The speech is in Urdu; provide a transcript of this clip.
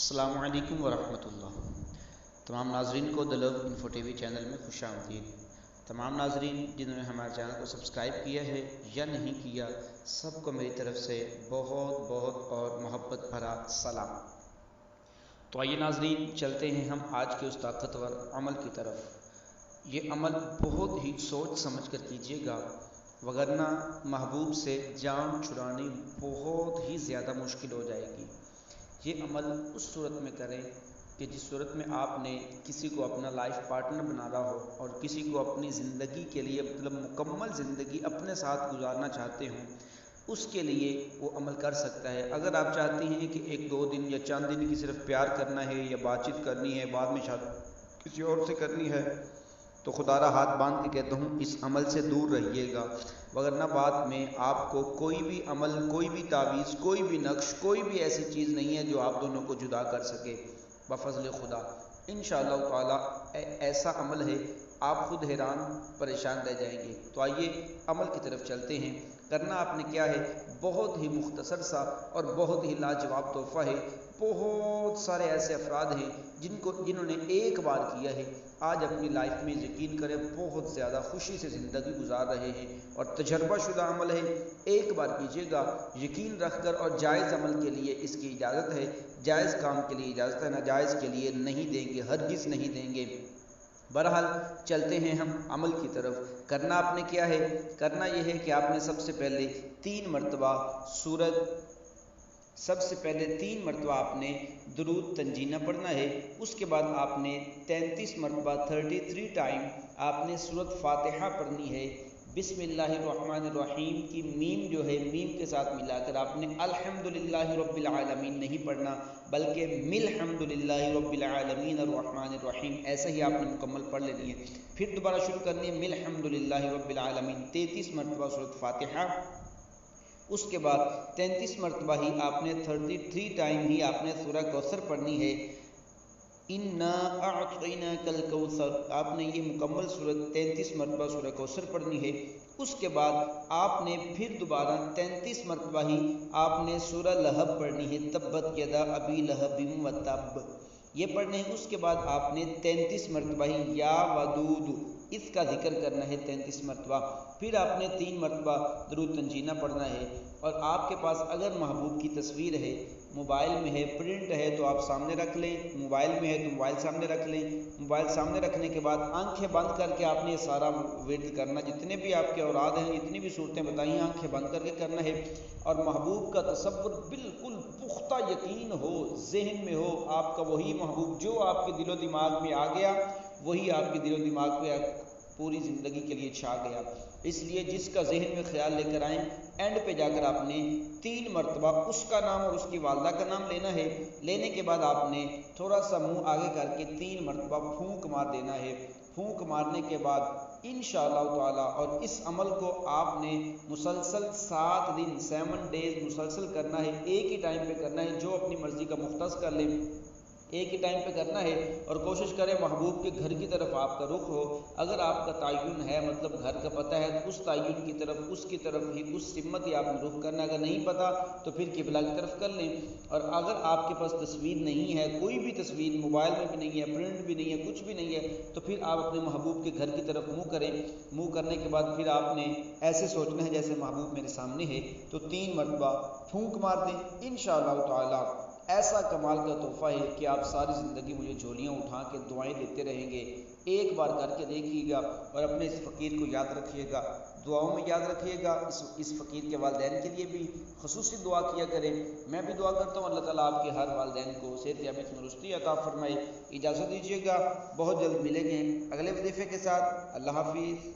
السلام علیکم ورحمۃ اللہ۔ تمام ناظرین کو دا لو انفو ٹی وی چینل میں خوش آمدید۔ تمام ناظرین جنہوں نے ہمارے چینل کو سبسکرائب کیا ہے یا نہیں کیا، سب کو میری طرف سے بہت بہت اور محبت بھرا سلام۔ تو آئیے ناظرین چلتے ہیں ہم آج کے اس طاقتور عمل کی طرف۔ یہ عمل بہت ہی سوچ سمجھ کر کیجیے گا، وگرنہ محبوب سے جان چھڑانی بہت ہی زیادہ مشکل ہو جائے گی۔ یہ عمل اس صورت میں کریں کہ جس صورت میں آپ نے کسی کو اپنا لائف پارٹنر بنانا ہو اور کسی کو اپنی زندگی کے لیے مکمل زندگی اپنے ساتھ گزارنا چاہتے ہوں، اس کے لیے وہ عمل کر سکتا ہے۔ اگر آپ چاہتی ہیں کہ ایک دو دن یا چند دن کی صرف پیار کرنا ہے یا بات چیت کرنی ہے، بعد میں شاید کسی اور سے کرنی ہے، تو خدا را ہاتھ باندھ کے کہتا ہوں اس عمل سے دور رہیے گا، وگرنہ بعد میں آپ کو کوئی بھی عمل، کوئی بھی تعویذ، کوئی بھی نقش، کوئی بھی ایسی چیز نہیں ہے جو آپ دونوں کو جدا کر سکے بفضل خدا۔ انشاءاللہ تعالی ایسا عمل ہے آپ خود حیران پریشان رہ جائیں گے۔ تو آئیے عمل کی طرف چلتے ہیں۔ کرنا آپ نے کیا ہے، بہت ہی مختصر سا اور بہت ہی لاجواب تحفہ ہے۔ بہت سارے ایسے افراد ہیں جنہوں نے ایک بار کیا ہے، آج اپنی لائف میں یقین کریں بہت زیادہ خوشی سے زندگی گزار رہے ہیں، اور تجربہ شدہ عمل ہے۔ ایک بار کیجیے گا یقین رکھ کر، اور جائز عمل کے لیے اس کی اجازت ہے، جائز کام کے لیے اجازت ہے، ناجائز کے لیے نہیں دیں گے، ہرگز نہیں دیں گے۔ بہرحال چلتے ہیں ہم عمل کی طرف۔ کرنا آپ نے کیا ہے، کرنا یہ ہے کہ آپ نے سب سے پہلے 3 مرتبہ آپ نے درود تنجینہ پڑھنا ہے۔ اس کے بعد آپ نے 33 مرتبہ 33 ٹائم آپ نے سورۃ فاتحہ پڑھنی ہے۔ بسم اللہ الرحمن الرحیم کی میم جو ہے، میم کے ساتھ ملا کر آپ نے الحمد للہ رب العالمین نہیں پڑھنا، بلکہ مل حمد للہ رب العالمین الرحمن الرحیم، ایسا ہی آپ نے مکمل پڑھ لینی ہے۔ پھر دوبارہ شروع کرنی ہے مل حمد للہ رب العالمین، 33 مرتبہ سورۃ فاتحہ۔ اس کے بعد 33 مرتبہ ہی آپ نے 33 ٹائم ہی آپ نے سورہ کوثر پڑھنی ہے۔ انا اعطیناک الکوثر، آپ نے یہ مکمل سورۃ 33 مرتبہ سورہ کوثر پڑھنی ہے۔ اس کے بعد آپ نے پھر دوبارہ 33 مرتبہ ہی آپ نے سورہ لہب پڑھنی ہے، تبت یدا ابی لہب وتب، یہ پڑھنے ہیں۔ اس کے بعد آپ نے 33 مرتبہ ہی یا ودود، اس کا ذکر کرنا ہے 33 مرتبہ۔ پھر آپ نے 3 مرتبہ درود تنجینہ پڑھنا ہے، اور آپ کے پاس اگر محبوب کی تصویر ہے، موبائل میں ہے، پرنٹ ہے تو آپ سامنے رکھ لیں، موبائل میں ہے تو موبائل سامنے رکھ لیں۔ موبائل سامنے رکھنے کے بعد آنکھیں بند کر کے آپ نے یہ سارا ورد کرنا، جتنے بھی آپ کے اوراد ہیں، جتنی بھی صورتیں بتائیں، آنکھیں بند کر کے کرنا ہے، اور محبوب کا تصور بالکل پختہ یقین ہو، ذہن میں ہو، آپ کا وہی محبوب جو آپ کے دل و دماغ میں آ گیا، وہی آپ کے دل و دماغ میں پوری زندگی کے لیے چھا گیا۔ اس لیے جس کا ذہن میں خیال لے کر آئیں، اینڈ پہ جا کر آپ نے 3 مرتبہ اس کا نام اور اس کی والدہ کا نام لینا ہے۔ لینے کے بعد آپ نے تھوڑا سا منہ آگے کر کے 3 مرتبہ پھونک مار دینا ہے۔ پھونک مارنے کے بعد انشاءاللہ تعالی، اور اس عمل کو آپ نے مسلسل 7 دن 7 ڈیز مسلسل کرنا ہے، ایک ہی ٹائم پہ کرنا ہے، جو اپنی مرضی کا مختص کر لیں، ایک ہی ٹائم پہ کرنا ہے، اور کوشش کریں محبوب کے گھر کی طرف آپ کا رخ ہو۔ اگر آپ کا تعین ہے، مطلب گھر کا پتہ ہے، تو اس تعین کی طرف، اس کی طرف ہی، اس سمت ہی آپ نے رخ کرنا۔ اگر نہیں پتہ تو پھر قبلہ کی طرف کر لیں۔ اور اگر آپ کے پاس تصویر نہیں ہے، کوئی بھی تصویر موبائل میں بھی نہیں ہے، پرنٹ بھی نہیں ہے، کچھ بھی نہیں ہے، تو پھر آپ اپنے محبوب کے گھر کی طرف منہ کریں۔ منہ کرنے کے بعد پھر آپ نے ایسے سوچنا ہے جیسے محبوب میرے سامنے ہے، تو 3 مرتبہ پھونک مار دیں۔ انشاءاللہ تعالی ایسا کمال کا تحفہ ہے کہ آپ ساری زندگی مجھے جھولیاں اٹھا کے دعائیں دیتے رہیں گے۔ ایک بار کر کے دیکھیے گا، اور اپنے اس فقیر کو یاد رکھیے گا، دعاؤں میں یاد رکھیے گا۔ اس فقیر کے والدین کے لیے بھی خصوصی دعا کیا کریں۔ میں بھی دعا کرتا ہوں اللہ تعالیٰ آپ کے ہر والدین کو صحت یابی تندرستی عطا فرمائے۔ اجازت دیجیے گا، بہت جلد ملیں گے اگلے وظیفے کے ساتھ۔ اللہ حافظ۔